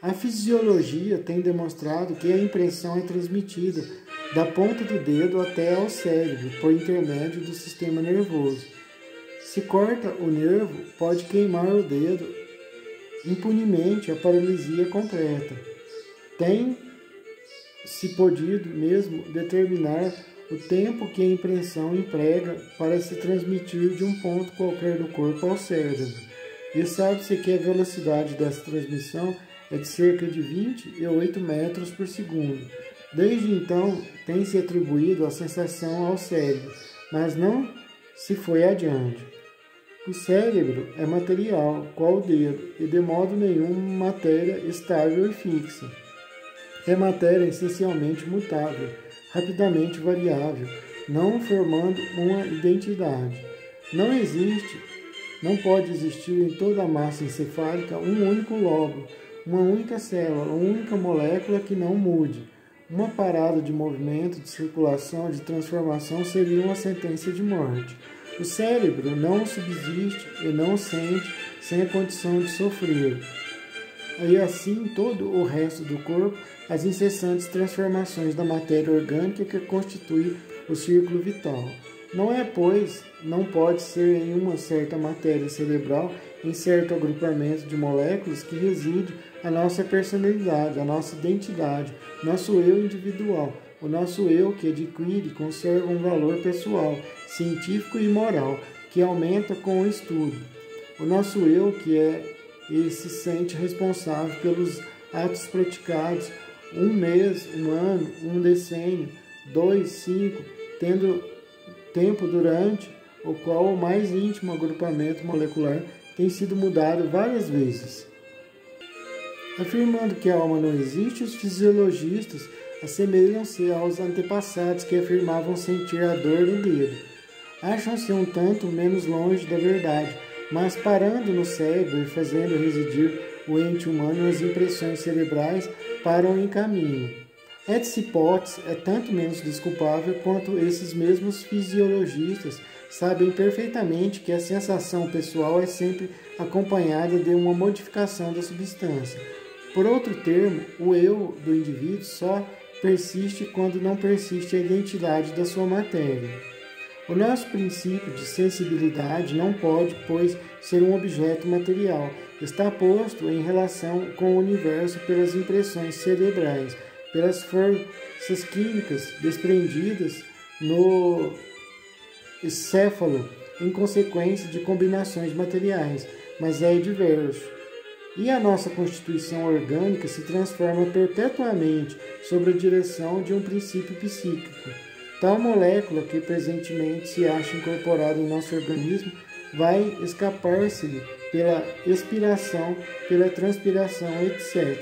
A: A fisiologia tem demonstrado que a impressão é transmitida da ponta do dedo até ao cérebro por intermédio do sistema nervoso. Se corta o nervo, pode queimar o dedo impunemente, a paralisia completa. Tem-se podido mesmo determinar o tempo que a impressão emprega para se transmitir de um ponto qualquer do corpo ao cérebro. E sabe-se que a velocidade dessa transmissão é de cerca de 28 metros por segundo. Desde então, tem-se atribuído a sensação ao cérebro, mas não se foi adiante. O cérebro é material, qual o dedo, e de modo nenhum matéria estável e fixa. É matéria essencialmente mutável, rapidamente variável, não formando uma identidade. Não pode existir em toda a massa encefálica um único lóbulo, uma única célula, uma única molécula que não mude. Uma parada de movimento, de circulação, de transformação seria uma sentença de morte. O cérebro não subsiste e não sente sem a condição de sofrer. E assim todo o resto do corpo, as incessantes transformações da matéria orgânica que constitui o círculo vital. Não pode ser em uma certa matéria cerebral, em certo agrupamento de moléculas que reside a nossa personalidade, a nossa identidade, nosso eu individual, o nosso eu que adquire e conserva um valor pessoal, científico e moral, que aumenta com o estudo. O nosso eu que é e se sente responsável pelos atos praticados, um mês, um ano, um decênio, 2, 5, tendo tempo durante o qual o mais íntimo agrupamento molecular tem sido mudado várias vezes. Afirmando que a alma não existe, os fisiologistas assemelham-se aos antepassados que afirmavam sentir a dor no dedo. Acham-se um tanto menos longe da verdade, mas parando no cérebro e fazendo residir o ente humano, as impressões cerebrais param em caminho. Essa hipótese é tanto menos desculpável quanto esses mesmos fisiologistas sabem perfeitamente que a sensação pessoal é sempre acompanhada de uma modificação da substância. Por outro termo, o eu do indivíduo só persiste quando não persiste a identidade da sua matéria. O nosso princípio de sensibilidade não pode, pois, ser um objeto material. Está posto em relação com o universo pelas impressões cerebrais, pelas forças químicas desprendidas no encéfalo em consequência de combinações materiais, mas é diverso. E a nossa constituição orgânica se transforma perpetuamente sob a direção de um princípio psíquico. Tal molécula que presentemente se acha incorporada em nosso organismo vai escapar-se-lhe pela expiração, pela transpiração, etc.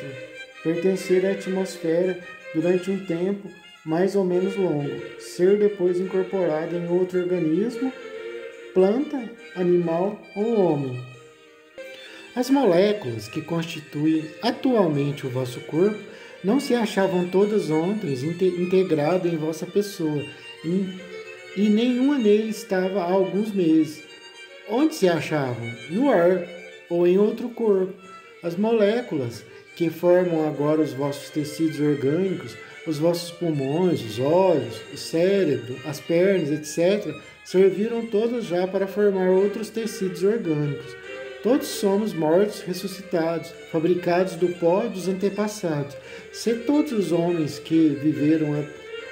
A: Pertencer à atmosfera durante um tempo mais ou menos longo, ser depois incorporada em outro organismo, planta, animal ou homem. As moléculas que constituem atualmente o vosso corpo não se achavam todas ontem integradas em vossa pessoa, e nenhuma nele estava há alguns meses. Onde se achavam? No ar ou em outro corpo. As moléculas que formam agora os vossos tecidos orgânicos, os vossos pulmões, os olhos, o cérebro, as pernas, etc., serviram todas já para formar outros tecidos orgânicos. Todos somos mortos ressuscitados, fabricados do pó dos antepassados. Se todos os homens que viveram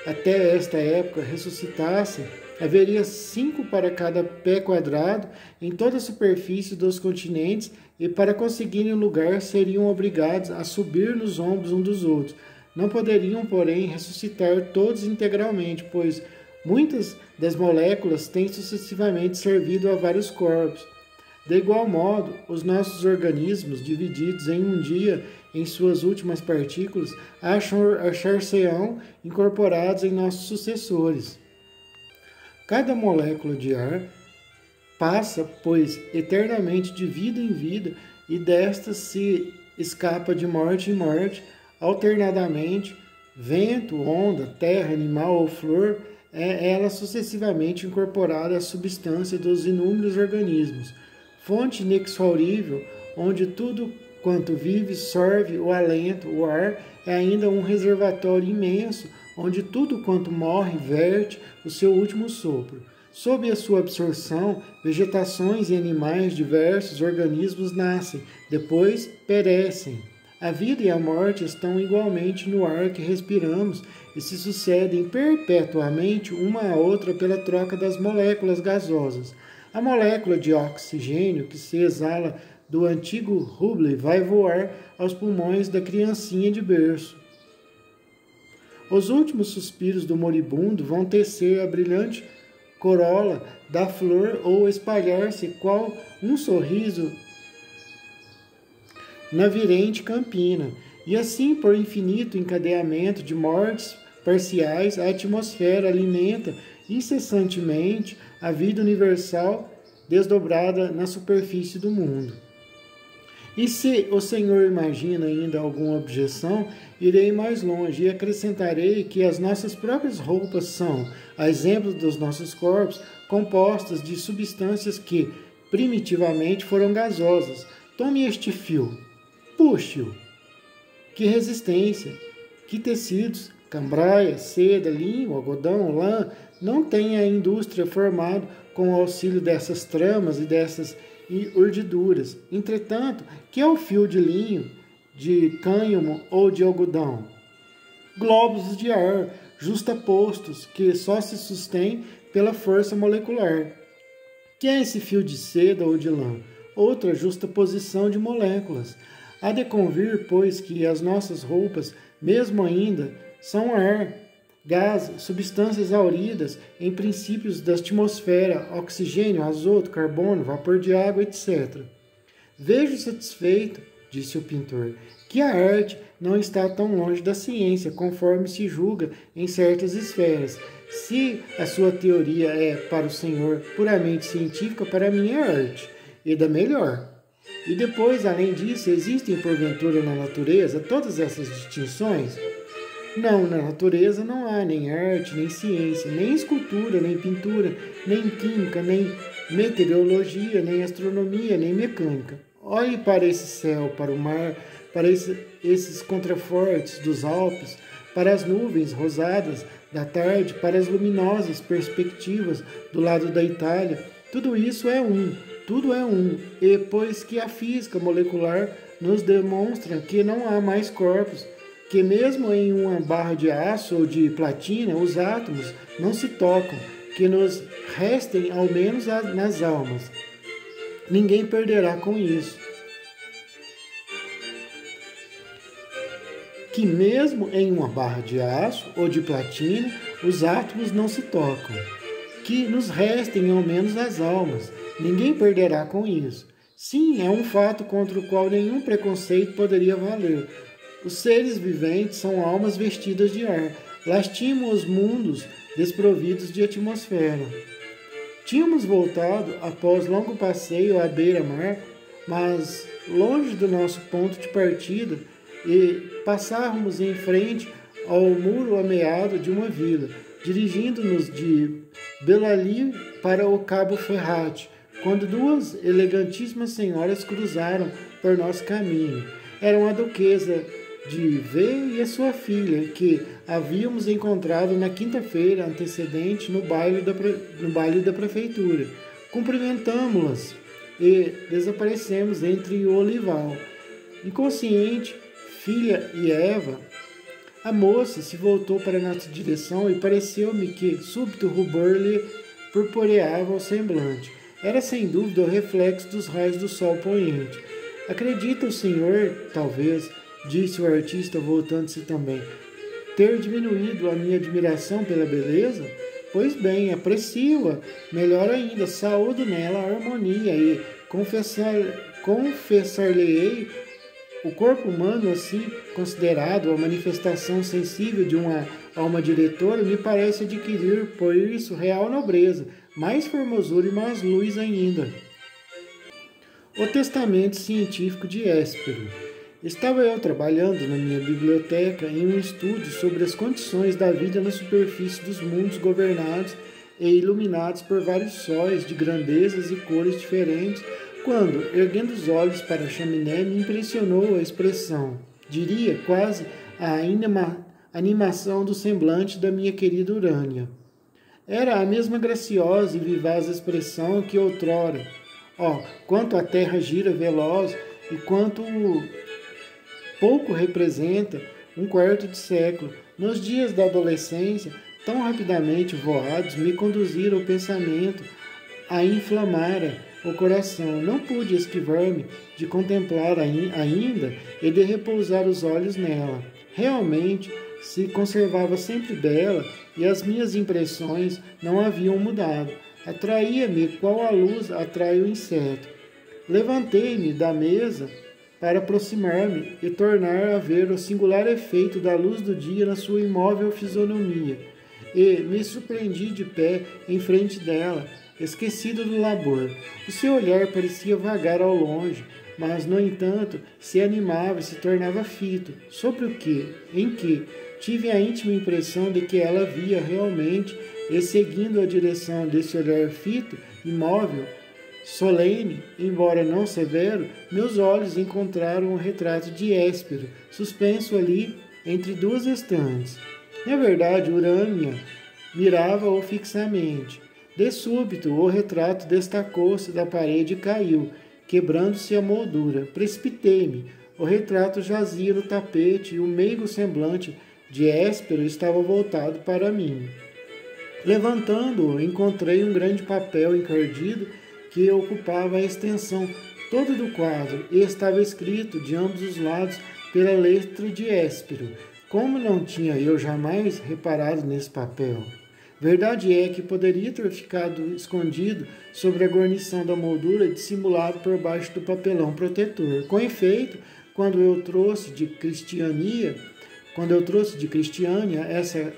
A: até esta época ressuscitassem Haveria 5 para cada pé quadrado em toda a superfície dos continentes, e para conseguirem lugar seriam obrigados a subir nos ombros um dos outros. Não poderiam, porém, ressuscitar todos integralmente, pois muitas das moléculas têm sucessivamente servido a vários corpos. De igual modo, os nossos organismos, divididos em um dia em suas últimas partículas, achar-se-ão incorporados em nossos sucessores. Cada molécula de ar passa, pois, eternamente de vida em vida, e desta se escapa de morte em morte, alternadamente, vento, onda, terra, animal ou flor, é ela sucessivamente incorporada à substância dos inúmeros organismos, fonte inexaurível, onde tudo quanto vive sorve o alento, o ar é ainda um reservatório imenso, onde tudo quanto morre verte o seu último sopro. Sob a sua absorção, vegetações e animais diversos organismos nascem, depois perecem. A vida e a morte estão igualmente no ar que respiramos e se sucedem perpetuamente uma à outra pela troca das moléculas gasosas. A molécula de oxigênio que se exala do antigo Hubble vai voar aos pulmões da criancinha de berço. Os últimos suspiros do moribundo vão tecer a brilhante corola da flor ou espalhar-se qual um sorriso na virente campina, e assim, por infinito encadeamento de mortes parciais, a atmosfera alimenta incessantemente a vida universal desdobrada na superfície do mundo. E se o Senhor imagina ainda alguma objeção, irei mais longe e acrescentarei que as nossas próprias roupas são, a exemplo dos nossos corpos, compostas de substâncias que, primitivamente, foram gasosas. Tome este fio, puxe-o. Que resistência, que tecidos, cambraia, seda, linho, algodão, lã, não tem a indústria formado com o auxílio dessas tramas e dessas urdiduras. Entretanto, que é o fio de linho, de cânhamo ou de algodão? Globos de ar, justapostos, que só se sustêm pela força molecular. Que é esse fio de seda ou de lã? Outra justaposição de moléculas. Há de convir, pois, que as nossas roupas, mesmo ainda, são ar, gás, substâncias auridas em princípios da atmosfera, oxigênio, azoto, carbono, vapor de água, etc. Vejo satisfeito, disse o pintor, que a arte não está tão longe da ciência, conforme se julga em certas esferas. Se a sua teoria é, para o senhor, puramente científica, para mim é arte, e da melhor. E depois, além disso, existem porventura na natureza todas essas distinções? Não, na natureza não há nem arte, nem ciência, nem escultura, nem pintura, nem química, nem meteorologia, nem astronomia, nem mecânica. Olhe para esse céu, para o mar, para esses contrafortes dos Alpes, para as nuvens rosadas da tarde, para as luminosas perspectivas do lado da Itália. Tudo isso é tudo é e pois que a física molecular nos demonstra que não há mais corpos, que mesmo em uma barra de aço ou de platina, os átomos não se tocam, que nos restem ao menos nas almas. Ninguém perderá com isso. Que mesmo em uma barra de aço ou de platina, os átomos não se tocam, que nos restem ao menos as almas. Ninguém perderá com isso. Sim, é um fato contra o qual nenhum preconceito poderia valer. Os seres viventes são almas vestidas de ar. Lastimam os mundos desprovidos de atmosfera. Tínhamos voltado, após longo passeio à beira-mar, mas longe do nosso ponto de partida, e passávamos em frente ao muro ameado de uma vila, dirigindo-nos de Bellali para o Cabo Ferrat, quando duas elegantíssimas senhoras cruzaram por nosso caminho. Eram a duquesa de V e a sua filha, que havíamos encontrado na quinta-feira antecedente no baile da prefeitura. Cumprimentamo-las e desaparecemos entre o olival. Inconsciente, filha e Eva, a moça se voltou para nossa direção e pareceu-me que súbito rubor lhe purpureava o semblante. Era sem dúvida o reflexo dos raios do sol poente. Acredita o senhor, talvez, disse o artista voltando-se também, ter diminuído a minha admiração pela beleza? Pois bem, aprecio-a. Melhor ainda, saúdo nela a harmonia e confessar-lhe-ei o corpo humano, assim considerado a manifestação sensível de uma alma diretora, me parece adquirir, por isso, real nobreza, mais formosura e mais luz ainda. O Testamento Científico de Héspero. Estava eu trabalhando na minha biblioteca em um estudo sobre as condições da vida na superfície dos mundos governados e iluminados por vários sóis de grandezas e cores diferentes, quando, erguendo os olhos para a chaminé, me impressionou a expressão, diria quase a animação do semblante da minha querida Urânia. Era a mesma graciosa e vivaz expressão que outrora. Quanto a terra gira veloz e quanto pouco representa um quarto de século. Nos dias da adolescência, tão rapidamente voados, me conduziram o pensamento a inflamara o coração. Não pude esquivar-me de contemplar ainda e de repousar os olhos nela. Realmente, se conservava sempre bela e as minhas impressões não haviam mudado. Atraía-me qual a luz atrai o inseto. Levantei-me da mesa para aproximar-me e tornar a ver o singular efeito da luz do dia na sua imóvel fisionomia, e me surpreendi de pé em frente dela, esquecido do labor. O seu olhar parecia vagar ao longe, mas, no entanto, se animava e se tornava fito, sobre o que, em que, tive a íntima impressão de que ela via realmente, e seguindo a direção desse olhar fito, imóvel, solene, embora não severo, meus olhos encontraram um retrato de Héspero, suspenso ali entre duas estantes. Na verdade, Urânia mirava-o fixamente. De súbito, o retrato destacou-se da parede e caiu, quebrando-se a moldura. Precipitei-me. O retrato jazia no tapete e o meigo semblante de Héspero estava voltado para mim. Levantando-o, encontrei um grande papel encardido que ocupava a extensão toda do quadro e estava escrito de ambos os lados pela letra de Héspero. Como não tinha eu jamais reparado nesse papel? Verdade é que poderia ter ficado escondido sobre a guarnição da moldura e dissimulado por baixo do papelão protetor. Com efeito, quando eu trouxe de Cristiânia essa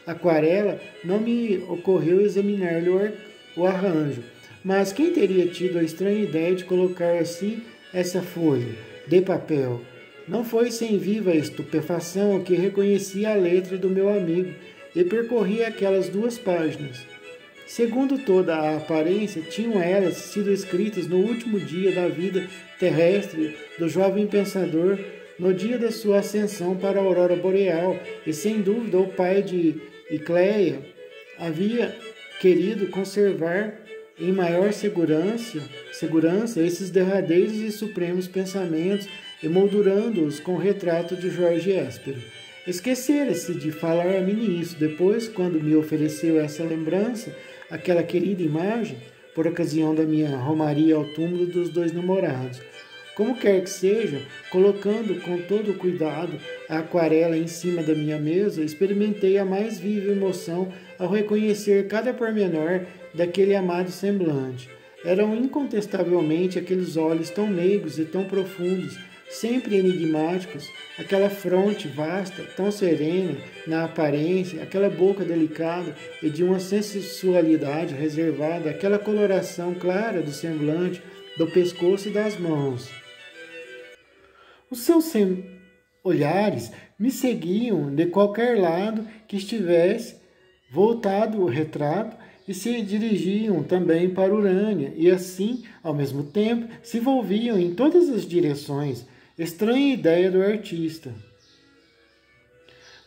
A: aquarela, não me ocorreu examinar-lhe o arranjo. Mas quem teria tido a estranha ideia de colocar assim essa folha de papel? Não foi sem viva estupefação que reconheci a letra do meu amigo e percorri aquelas 2 páginas. Segundo toda a aparência, tinham elas sido escritas no último dia da vida terrestre do jovem pensador, no dia da sua ascensão para a aurora boreal, e sem dúvida o pai de Icleia havia querido conservar em maior segurança esses derradeiros e supremos pensamentos, emoldurando-os com o retrato de Jorge Héspero. Esquecera-se de falar-me nisso. Depois, quando me ofereceu essa lembrança, aquela querida imagem, por ocasião da minha romaria ao túmulo dos 2 namorados. Como quer que seja, colocando com todo o cuidado a aquarela em cima da minha mesa, experimentei a mais viva emoção ao reconhecer cada pormenor daquele amado semblante. Eram incontestavelmente aqueles olhos tão meigos e tão profundos, sempre enigmáticos, aquela fronte vasta, tão serena na aparência, aquela boca delicada e de uma sensualidade reservada, aquela coloração clara do semblante, do pescoço e das mãos. Os seus olhares me seguiam de qualquer lado que estivesse voltado o retrato e se dirigiam também para Urânia, e assim, ao mesmo tempo, se volviam em todas as direções. Estranha ideia do artista.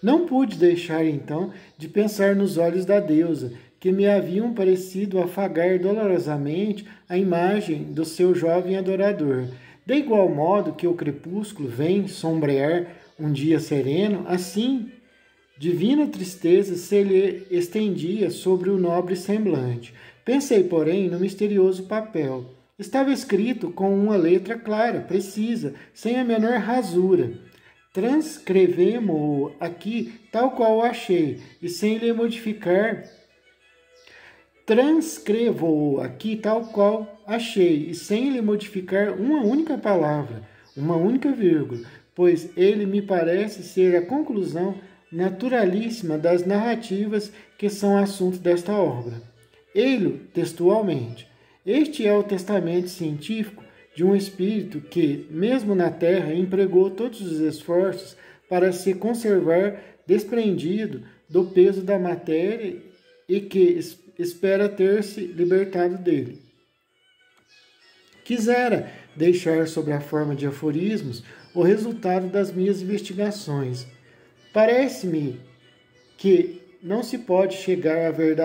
A: Não pude deixar, então, de pensar nos olhos da deusa, que me haviam parecido afagar dolorosamente a imagem do seu jovem adorador. De igual modo que o crepúsculo vem sombrear um dia sereno, assim, divina tristeza se lhe estendia sobre o nobre semblante. Pensei, porém, no misterioso papel. Estava escrito com uma letra clara, precisa, sem a menor rasura. Transcrevemo-o aqui tal qual o achei, e sem lhe modificar. Transcrevo-o aqui tal qual achei, e sem lhe modificar uma única palavra, uma única vírgula, pois ele me parece ser a conclusão naturalíssima das narrativas que são assunto desta obra. Ei-lo textualmente. Este é o testamento científico de um espírito que, mesmo na Terra, empregou todos os esforços para se conservar desprendido do peso da matéria e que espera ter-se libertado dele. Quisera deixar sob a forma de aforismos o resultado das minhas investigações. Parece-me que não se pode chegar à verdade